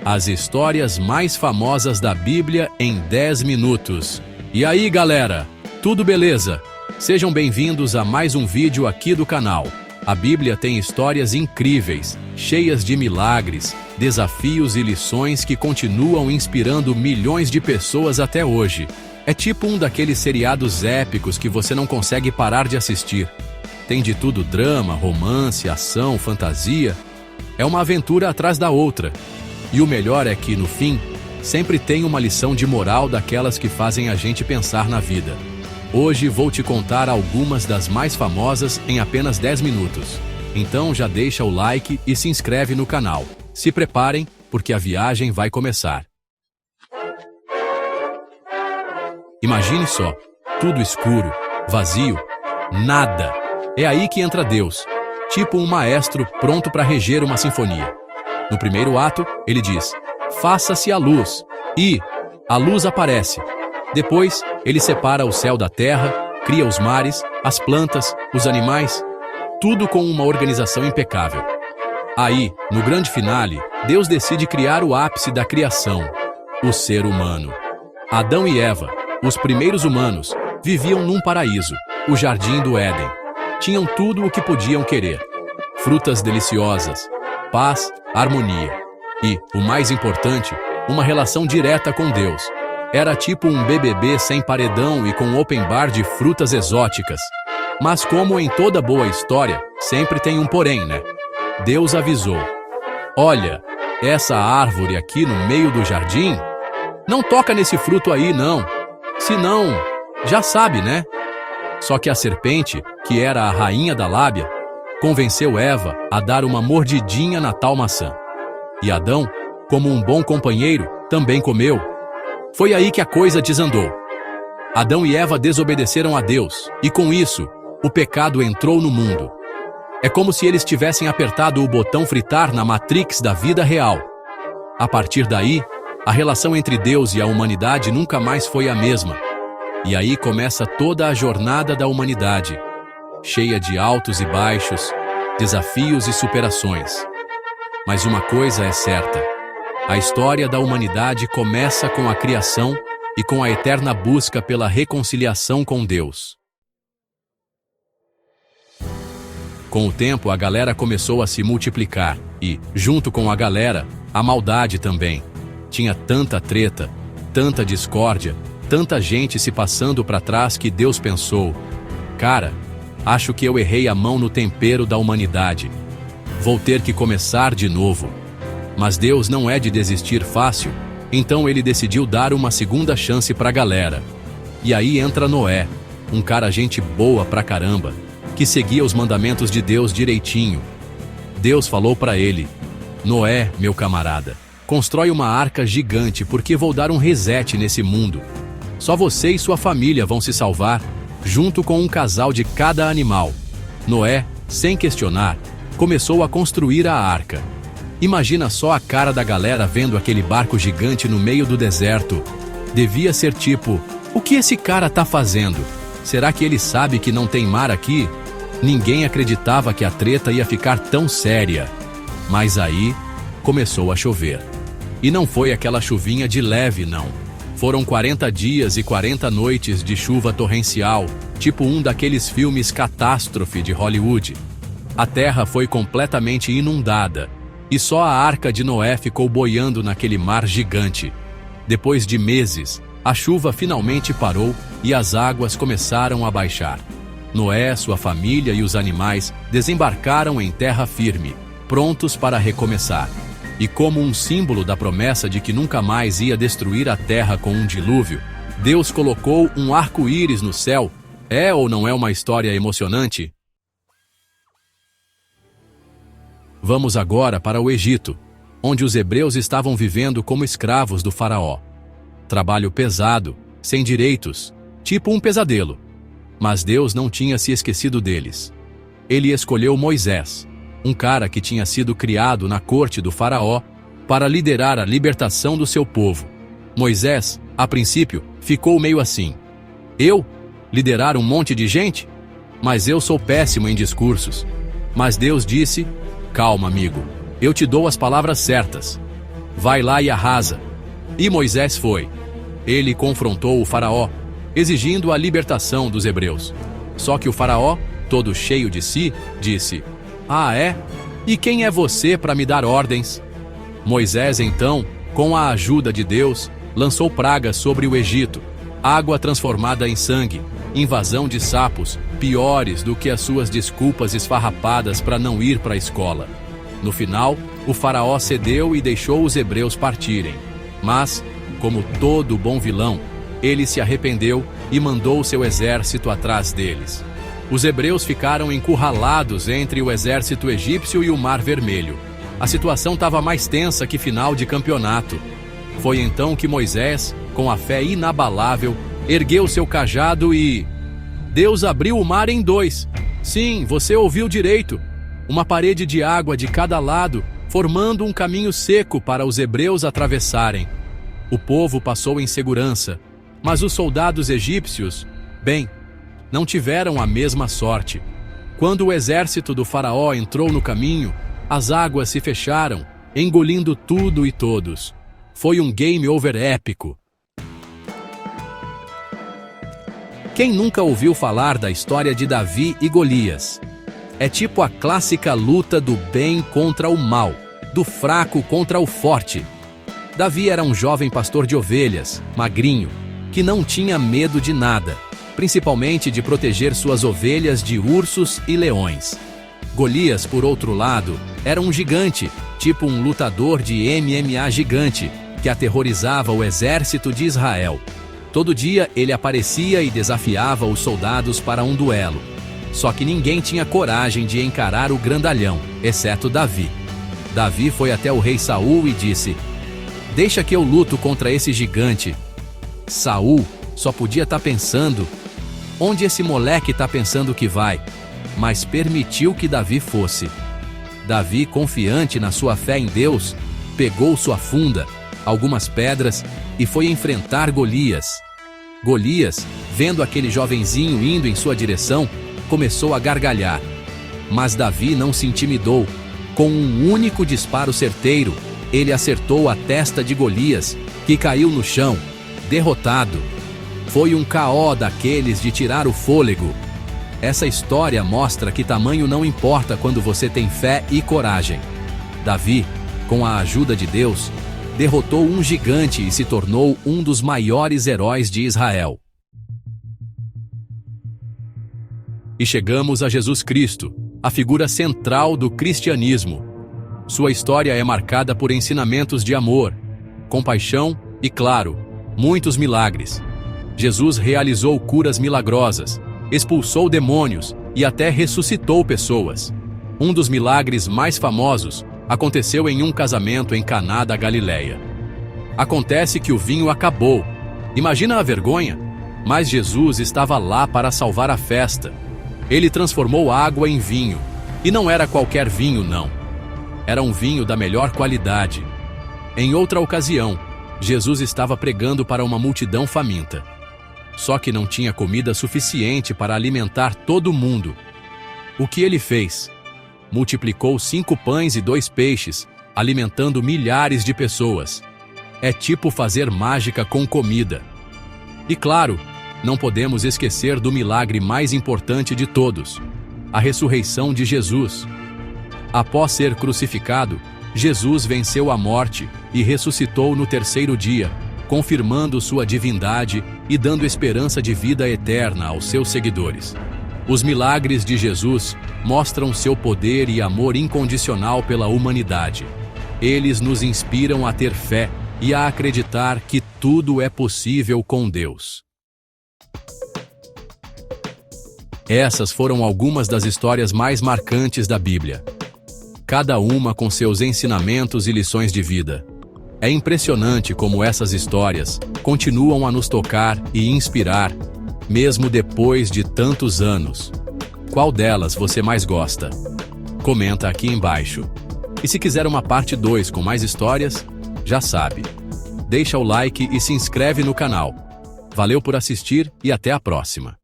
as histórias mais famosas da Bíblia em 10 minutos. E aí, galera? Tudo beleza? Sejam bem-vindos a mais um vídeo aqui do canal. A Bíblia tem histórias incríveis, cheias de milagres, desafios e lições que continuam inspirando milhões de pessoas até hoje. É tipo um daqueles seriados épicos que você não consegue parar de assistir. Tem de tudo: drama, romance, ação, fantasia. É uma aventura atrás da outra. E o melhor é que, no fim, sempre tem uma lição de moral daquelas que fazem a gente pensar na vida. Hoje vou te contar algumas das mais famosas em apenas 10 minutos. Então já deixa o like e se inscreve no canal. Se preparem, porque a viagem vai começar. Imagine só, tudo escuro, vazio, nada. É aí que entra Deus, tipo um maestro pronto para reger uma sinfonia. No primeiro ato, ele diz: faça-se a luz, e a luz aparece. Depois, ele separa o céu da terra, cria os mares, as plantas, os animais, tudo com uma organização impecável. Aí, no grande finale, Deus decide criar o ápice da criação, o ser humano. Adão e Eva, os primeiros humanos, viviam num paraíso, o Jardim do Éden. Tinham tudo o que podiam querer: frutas deliciosas, paz, harmonia e, o mais importante, uma relação direta com Deus. Era tipo um BBB sem paredão e com open bar de frutas exóticas. Mas como em toda boa história, sempre tem um porém, né? Deus avisou: olha, essa árvore aqui no meio do jardim, não toca nesse fruto aí não, senão, já sabe, né? Só que a serpente, que era a rainha da lábia, convenceu Eva a dar uma mordidinha na tal maçã. E Adão, como um bom companheiro, também comeu. Foi aí que a coisa desandou. Adão e Eva desobedeceram a Deus, e com isso, o pecado entrou no mundo. É como se eles tivessem apertado o botão fritar na Matrix da vida real. A partir daí, a relação entre Deus e a humanidade nunca mais foi a mesma. E aí começa toda a jornada da humanidade, cheia de altos e baixos, desafios e superações. Mas uma coisa é certa: a história da humanidade começa com a criação e com a eterna busca pela reconciliação com Deus. Com o tempo, a galera começou a se multiplicar e, junto com a galera, a maldade também. Tinha tanta treta, tanta discórdia, tanta gente se passando para trás que Deus pensou: cara, acho que eu errei a mão no tempero da humanidade. Vou ter que começar de novo. Mas Deus não é de desistir fácil, então ele decidiu dar uma segunda chance pra galera. E aí entra Noé, um cara gente boa pra caramba, que seguia os mandamentos de Deus direitinho. Deus falou pra ele: Noé, meu camarada, constrói uma arca gigante porque vou dar um reset nesse mundo. Só você e sua família vão se salvar, junto com um casal de cada animal. Noé, sem questionar, começou a construir a arca. Imagina só a cara da galera vendo aquele barco gigante no meio do deserto. Devia ser tipo: o que esse cara tá fazendo? Será que ele sabe que não tem mar aqui? Ninguém acreditava que a treta ia ficar tão séria. Mas aí, começou a chover. E não foi aquela chuvinha de leve, não. Foram 40 dias e 40 noites de chuva torrencial, tipo um daqueles filmes catástrofe de Hollywood. A terra foi completamente inundada, e só a arca de Noé ficou boiando naquele mar gigante. Depois de meses, a chuva finalmente parou e as águas começaram a baixar. Noé, sua família e os animais desembarcaram em terra firme, prontos para recomeçar. E como um símbolo da promessa de que nunca mais ia destruir a terra com um dilúvio, Deus colocou um arco-íris no céu. É ou não é uma história emocionante? Vamos agora para o Egito, onde os hebreus estavam vivendo como escravos do faraó. Trabalho pesado, sem direitos, tipo um pesadelo. Mas Deus não tinha se esquecido deles. Ele escolheu Moisés, um cara que tinha sido criado na corte do faraó, para liderar a libertação do seu povo. Moisés, a princípio, ficou meio assim: eu? Liderar um monte de gente? Mas eu sou péssimo em discursos. Mas Deus disse: calma, amigo, eu te dou as palavras certas. vai lá e arrasa. E Moisés foi. Ele confrontou o faraó, exigindo a libertação dos hebreus. Só que o faraó, todo cheio de si, disse: "Ah, é? E quem é você para me dar ordens?" Moisés, então, com a ajuda de Deus, lançou pragas sobre o Egito, água transformada em sangue, invasão de sapos, piores do que as suas desculpas esfarrapadas para não ir para a escola. No final, o faraó cedeu e deixou os hebreus partirem. Mas, como todo bom vilão, ele se arrependeu e mandou seu exército atrás deles. Os hebreus ficaram encurralados entre o exército egípcio e o Mar Vermelho. A situação estava mais tensa que final de campeonato. Foi então que Moisés, com a fé inabalável, ergueu seu cajado e... Deus abriu o mar em dois. Sim, você ouviu direito. Uma parede de água de cada lado, formando um caminho seco para os hebreus atravessarem. O povo passou em segurança, mas os soldados egípcios, bem, não tiveram a mesma sorte. Quando o exército do faraó entrou no caminho, as águas se fecharam, engolindo tudo e todos. Foi um game over épico. Quem nunca ouviu falar da história de Davi e Golias? É tipo a clássica luta do bem contra o mal, do fraco contra o forte. Davi era um jovem pastor de ovelhas, magrinho, que não tinha medo de nada, principalmente de proteger suas ovelhas de ursos e leões. Golias, por outro lado, era um gigante, tipo um lutador de MMA gigante, que aterrorizava o exército de Israel. Todo dia ele aparecia e desafiava os soldados para um duelo. Só que ninguém tinha coragem de encarar o grandalhão, exceto Davi. Davi foi até o rei Saul e disse: "Deixa que eu luto contra esse gigante." Saul só podia estar pensando: onde esse moleque está pensando que vai? Mas permitiu que Davi fosse. Davi, confiante na sua fé em Deus, pegou sua funda, algumas pedras e foi enfrentar Golias. Golias, vendo aquele jovenzinho indo em sua direção, começou a gargalhar. Mas Davi não se intimidou. Com um único disparo certeiro, ele acertou a testa de Golias, que caiu no chão, derrotado. Foi um KO daqueles de tirar o fôlego. Essa história mostra que tamanho não importa quando você tem fé e coragem. Davi, com a ajuda de Deus, derrotou um gigante e se tornou um dos maiores heróis de Israel. E chegamos a Jesus Cristo, a figura central do cristianismo. Sua história é marcada por ensinamentos de amor, compaixão e, claro, muitos milagres. Jesus realizou curas milagrosas, expulsou demônios e até ressuscitou pessoas. Um dos milagres mais famosos aconteceu em um casamento em Caná da Galileia. Acontece que o vinho acabou. Imagina a vergonha? Mas Jesus estava lá para salvar a festa. Ele transformou água em vinho. E não era qualquer vinho, não. Era um vinho da melhor qualidade. Em outra ocasião, Jesus estava pregando para uma multidão faminta. Só que não tinha comida suficiente para alimentar todo mundo. O que ele fez? Multiplicou 5 pães e 2 peixes, alimentando milhares de pessoas. É tipo fazer mágica com comida. E claro, não podemos esquecer do milagre mais importante de todos, a ressurreição de Jesus. Após ser crucificado, Jesus venceu a morte e ressuscitou no 3º dia, confirmando sua divindade e dando esperança de vida eterna aos seus seguidores. Os milagres de Jesus mostram seu poder e amor incondicional pela humanidade. Eles nos inspiram a ter fé e a acreditar que tudo é possível com Deus. Essas foram algumas das histórias mais marcantes da Bíblia, cada uma com seus ensinamentos e lições de vida. É impressionante como essas histórias continuam a nos tocar e inspirar, mesmo depois de tantos anos. Qual delas você mais gosta? Comenta aqui embaixo. E se quiser uma parte 2 com mais histórias, já sabe. Deixa o like e se inscreve no canal. Valeu por assistir e até a próxima.